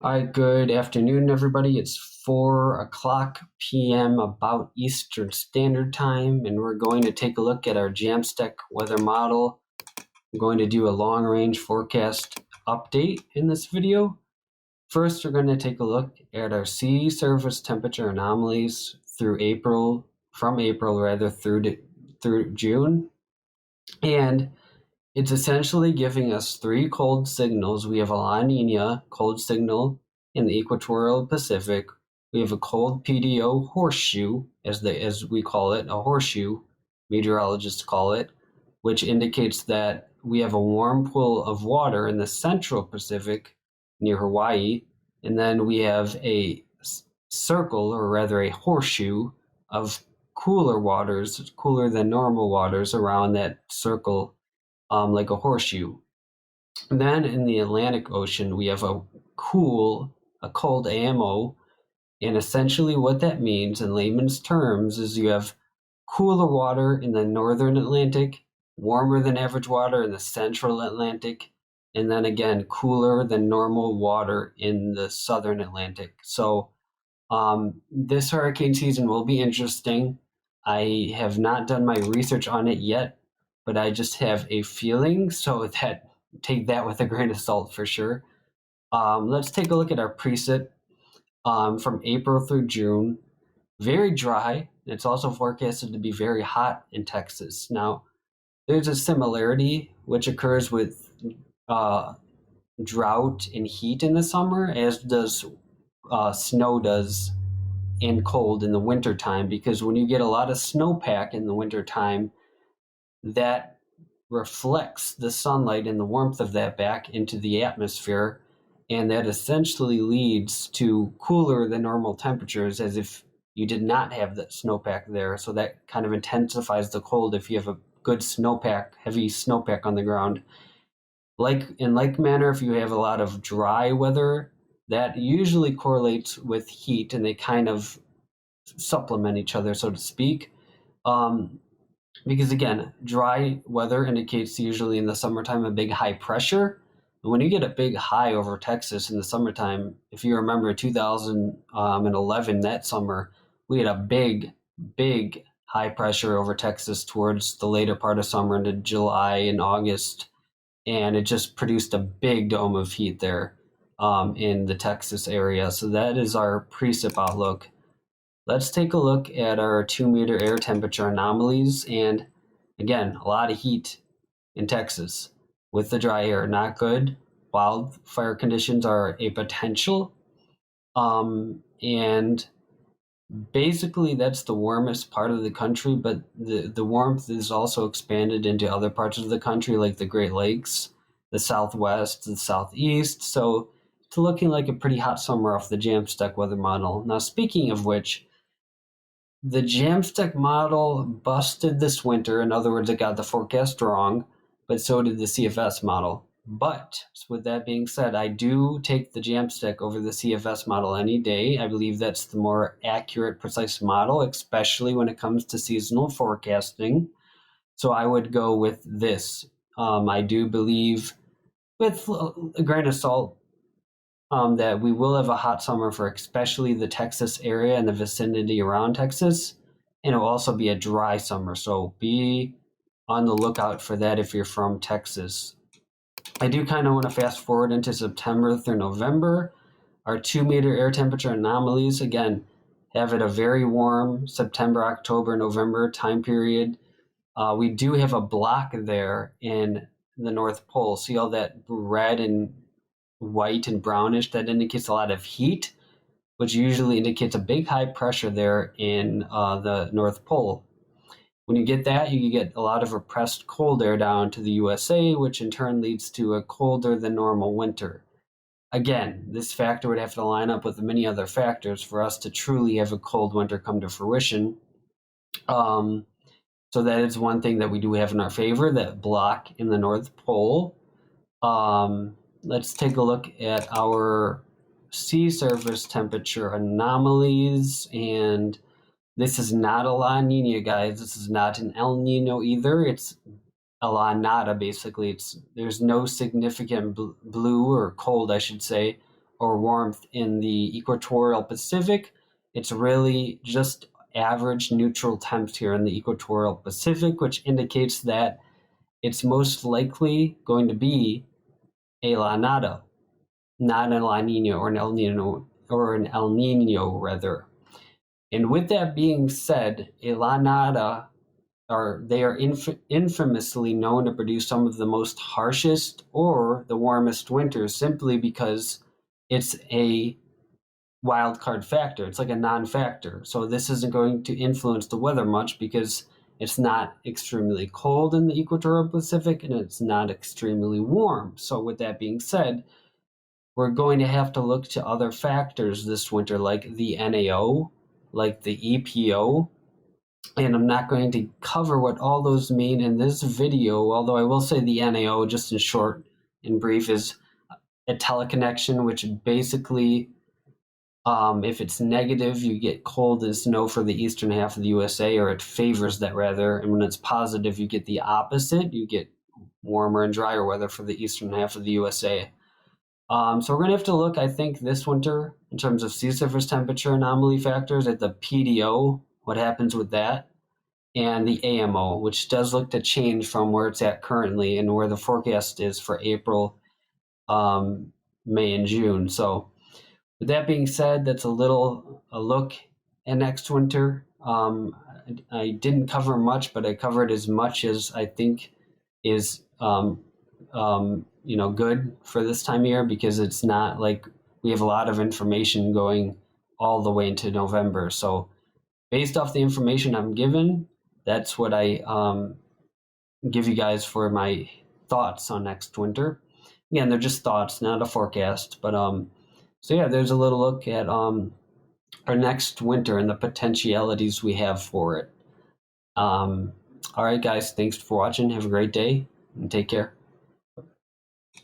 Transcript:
Hi, good afternoon, everybody. It's 4 o'clock p.m. about Eastern Standard Time, and we're going to take a look at our Jamstack weather model. I'm going to do a long-range forecast update in this video. First, we're going to take a look at our sea surface temperature anomalies from April through June. And it's essentially giving us three cold signals. We have a La Nina cold signal in the equatorial Pacific. We have a cold PDO horseshoe, as we call it, a horseshoe, meteorologists call it, which indicates that we have a warm pool of water in the central Pacific near Hawaii. And then we have a circle, or rather a horseshoe, of cooler waters, cooler than normal waters around that circle, like a horseshoe. And then in the Atlantic Ocean, we have a cold AMO. And essentially what that means in layman's terms is you have cooler water in the northern Atlantic, warmer than average water in the central Atlantic, and then again, cooler than normal water in the southern Atlantic. So this hurricane season will be interesting. I have not done my research on it yet, but I just have a feeling, so that take that with a grain of salt for sure. Let's take a look at our precip from April through June. Very dry. It's also forecasted to be very hot in Texas. Now, there's a similarity which occurs with drought and heat in the summer, as does snow does and cold in the wintertime, because when you get a lot of snowpack in the wintertime, that reflects the sunlight and the warmth of that back into the atmosphere, and that essentially leads to cooler than normal temperatures, as if you did not have that snowpack there. So that kind of intensifies the cold if you have a good snowpack, heavy snowpack on the ground. In like manner, if you have a lot of dry weather, that usually correlates with heat, and they kind of supplement each other, so to speak. Because again, dry weather indicates usually in the summertime a big high pressure. And when you get a big high over Texas in the summertime, if you remember 2011, that summer, we had a big high pressure over Texas towards the later part of summer into July and August. And it just produced a big dome of heat there in the Texas area. So that is our precip outlook. Let's take a look at our 2-meter air temperature anomalies. And again, a lot of heat in Texas with the dry air. Not good. Wildfire conditions are a potential. And basically that's the warmest part of the country, but the warmth is also expanded into other parts of the country, like the Great Lakes, the Southwest, the Southeast. So it's looking like a pretty hot summer off the Jamstack weather model. Now, speaking of which, the Jamstack model busted this winter. In other words, it got the forecast wrong, but so did the CFS model. But with that being said, I do take the Jamstack over the CFS model any day. I believe that's the more accurate, precise model, especially when it comes to seasonal forecasting. So I would go with this. I do believe, with a grain of salt, that we will have a hot summer for especially the Texas area and the vicinity around Texas, and it will also be a dry summer. So be on the lookout for that if you're from Texas. I do kind of want to fast forward into September through November. Our 2-meter air temperature anomalies, again, have it a very warm September, October, November time period. We do have a block there in the North Pole. See all that red and white and brownish? That indicates a lot of heat, which usually indicates a big high pressure there in the North Pole. When you get that, you get a lot of repressed cold air down to the USA, which in turn leads to a colder than normal winter. Again, this factor would have to line up with many other factors for us to truly have a cold winter come to fruition. So that is one thing that we do have in our favor, that block in the North Pole. Let's take a look at our sea surface temperature anomalies, and this is not a La Nina, guys. This is not an El Nino either. It's a La Nada, basically. There's no significant blue, or cold, I should say, or warmth in the equatorial Pacific. It's really just average neutral temps here in the equatorial Pacific, which indicates that it's most likely going to be a La Nada, not a La Nina or an El Nino rather. And with that being said, a La Nada they are infamously known to produce some of the most harshest or the warmest winters simply because it's a wild card factor. It's like a non-factor. So this isn't going to influence the weather much because it's not extremely cold in the equatorial Pacific and it's not extremely warm. So with that being said, we're going to have to look to other factors this winter like the NAO, like the EPO, and I'm not going to cover what all those mean in this video, although I will say the NAO, just in short and brief, is a teleconnection, which basically, if it's negative, you get cold and snow for the eastern half of the USA, or it favors that rather, and when it's positive, you get the opposite. You get warmer and drier weather for the eastern half of the USA. So we're going to have to look, I think, this winter in terms of sea surface temperature anomaly factors at the PDO, what happens with that, and the AMO, which does look to change from where it's at currently and where the forecast is for April, May, and June. So with that being said, that's a look at next winter. I didn't cover much, but I covered as much as I think is good for this time of year, because it's not like we have a lot of information going all the way into November. So based off the information I'm given, that's what I give you guys for my thoughts on next winter. Again, they're just thoughts, not a forecast. But so yeah, there's a little look at our next winter and the potentialities we have for it. All right, guys, thanks for watching. Have a great day and take care.